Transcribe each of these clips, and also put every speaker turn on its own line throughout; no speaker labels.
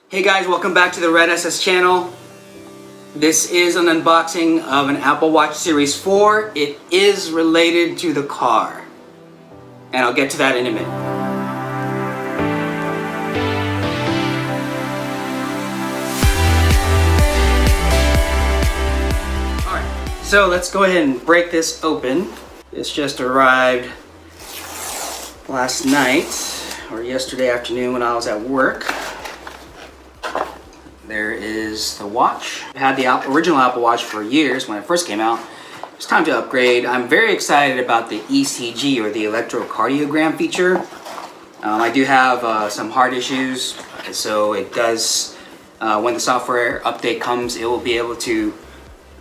Hey guys, welcome back to the Red SS channel. This is an unboxing of an Apple Watch Series 4. It is related to the car, and I'll get to that in a minute. Alright, so let's go ahead and break this open. This just arrived last night, or yesterday afternoon when I was at work. There is the watch. I had the original Apple Watch for years when it first came out. It's time to upgrade. I'm very excited about the ECG, or the electrocardiogram feature. I do have some heart issues, so it does, when the software update comes, it will be able to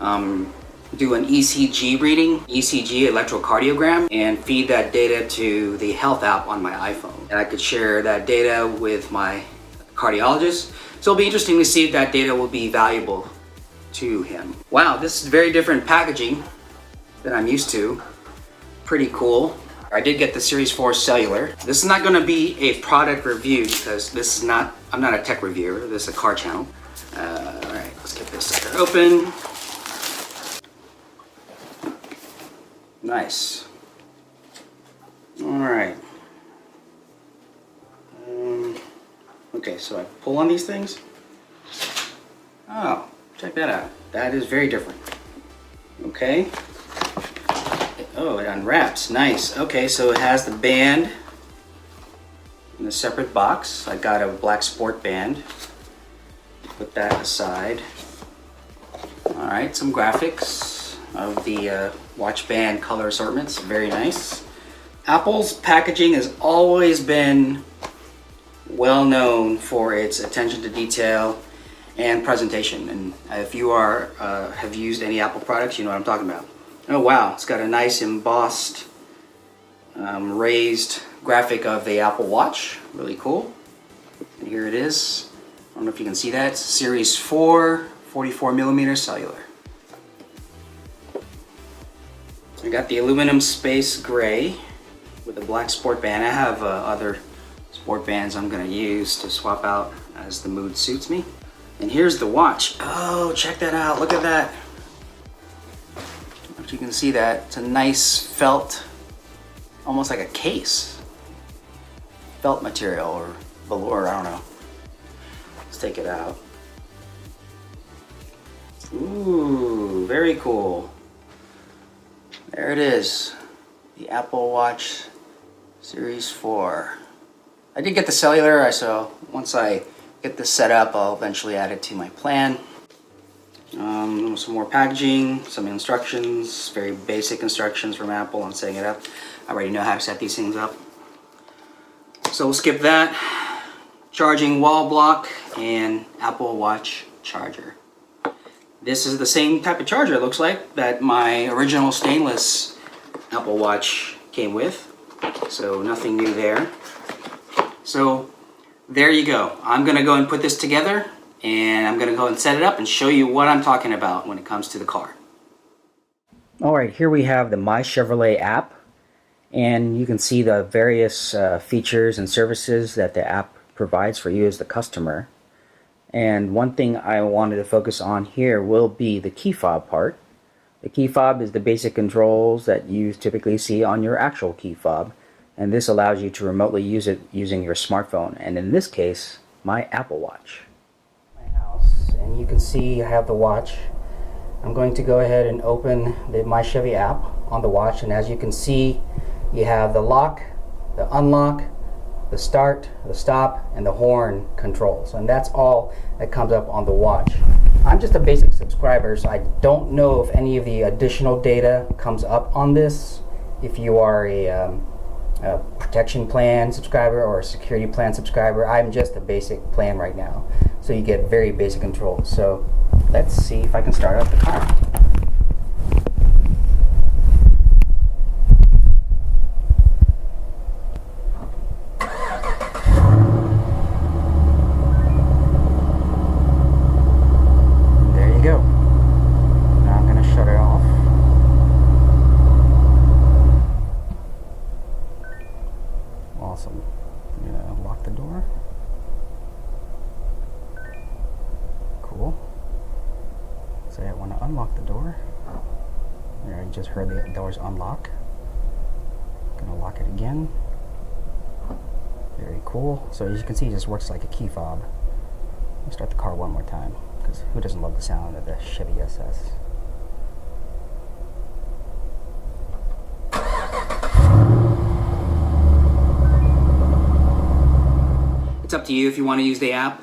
do an ECG reading, ECG electrocardiogram, and feed that data to the health app on my iPhone. And I could share that data with my cardiologist. So it'll be interesting to see if that data will be valuable to him. Wow, this is very different packaging than I'm used to. Pretty cool. I did get the Series 4 cellular. This is not going to be a product review because this is not, I'm not a tech reviewer, this is a car channel. Alright, let's get this sucker open. Nice. Alright. Okay, so I pull on these things. Oh, check that out. That is very different. Okay. Oh, it unwraps. Nice. Okay, so it has the band in a separate box. I got a black sport band. Put that aside. Alright, some graphics of the watch band color assortments. Very nice. Apple's packaging has always been well known for its attention to detail and presentation, and if you are have used any Apple products, you know what I'm talking about. Oh wow, it's got a nice embossed raised graphic of the Apple Watch. Really cool. And here it is. I don't know if you can see that. It's Series 4 44mm cellular. I got the aluminum space gray with a black sport band. I have other sport bands I'm going to use to swap out as the mood suits me. And here's the watch. Oh, check that out. Look at that. If you can see that, it's a nice felt, almost like a case. Felt material or velour, I don't know. Let's take it out. Ooh, very cool. There it is. The Apple Watch Series 4. I did get the cellular, so once I get this set up, I'll eventually add it to my plan. Some more packaging, some instructions, very basic instructions from Apple on setting it up. I already know how to set these things up. So we'll skip that. Charging wall block and Apple Watch charger. This is the same type of charger, it looks like, that my original stainless Apple Watch came with. So nothing new there. So there you go. I'm going to go and put this together, and I'm going to go and set it up and show you what I'm talking about when it comes to the car. Alright, here we have the My Chevrolet app, and you can see the various features and services that the app provides for you as the customer. And one thing I wanted to focus on here will be the key fob part. The key fob is the basic controls that you typically see on your actual key fob. And this allows you to remotely use it using your smartphone, and in this case, my Apple Watch. My house, and you can see I have the watch. I'm going to go ahead and open the My Chevy app on the watch, and as you can see, you have the lock, the unlock, the start, the stop, and the horn controls, and that's all that comes up on the watch. I'm just a basic subscriber, so I don't know if any of the additional data comes up on this. If you are a protection plan subscriber or a security plan subscriber, I'm just a basic plan right now, so you get very basic controls. So let's see if I can start up the car. There you go. Now I'm going to shut it off. Awesome. I'm gonna lock the door. unlock the door. There, I just heard the doors unlock. Gonna lock it again. Very cool. So as you can see, it just works like a key fob. Let me start the car one more time, because who doesn't love the sound of the Chevy SS? It's up to you if you want to use the app.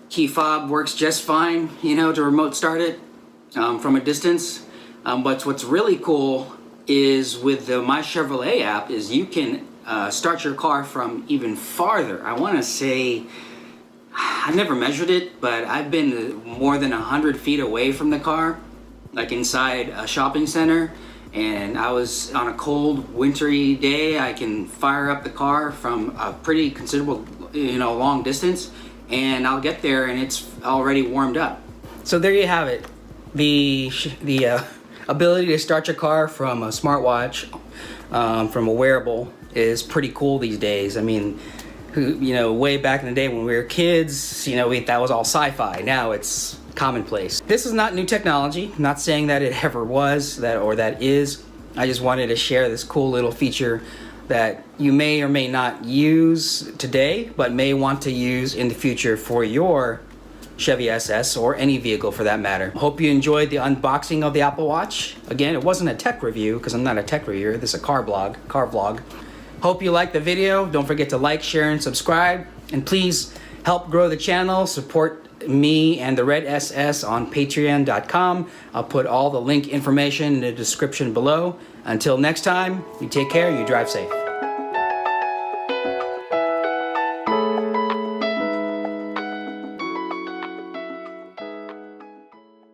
Key fob works just fine, you know, to remote start it from a distance. But what's really cool is with the My Chevrolet app is you can start your car from even farther. I want to say, I've never measured it, but I've been more than 100 feet away from the car, like inside a shopping center. And I was on a cold, wintry day. I can fire up the car from a pretty considerable, you know, long distance, and I'll get there and it's already warmed up. So there you have it. The ability to start your car from a smartwatch, from a wearable, is pretty cool these days. I mean, you know, way back in the day when we were kids, you know, that was all sci-fi. Now it's commonplace. This is not new technology. I'm not saying that it ever was, or that is. I just wanted to share this cool little feature that you may or may not use today, but may want to use in the future for your Chevy SS or any vehicle for that matter. Hope you enjoyed the unboxing of the Apple Watch. Again, it wasn't a tech review because I'm not a tech reviewer. This is a car vlog. Hope you liked the video. Don't forget to like, share, and subscribe. And please help grow the channel. Support me and the Red SS on patreon.com. I'll put all the link information in the description below. Until next time, you take care, you drive safe.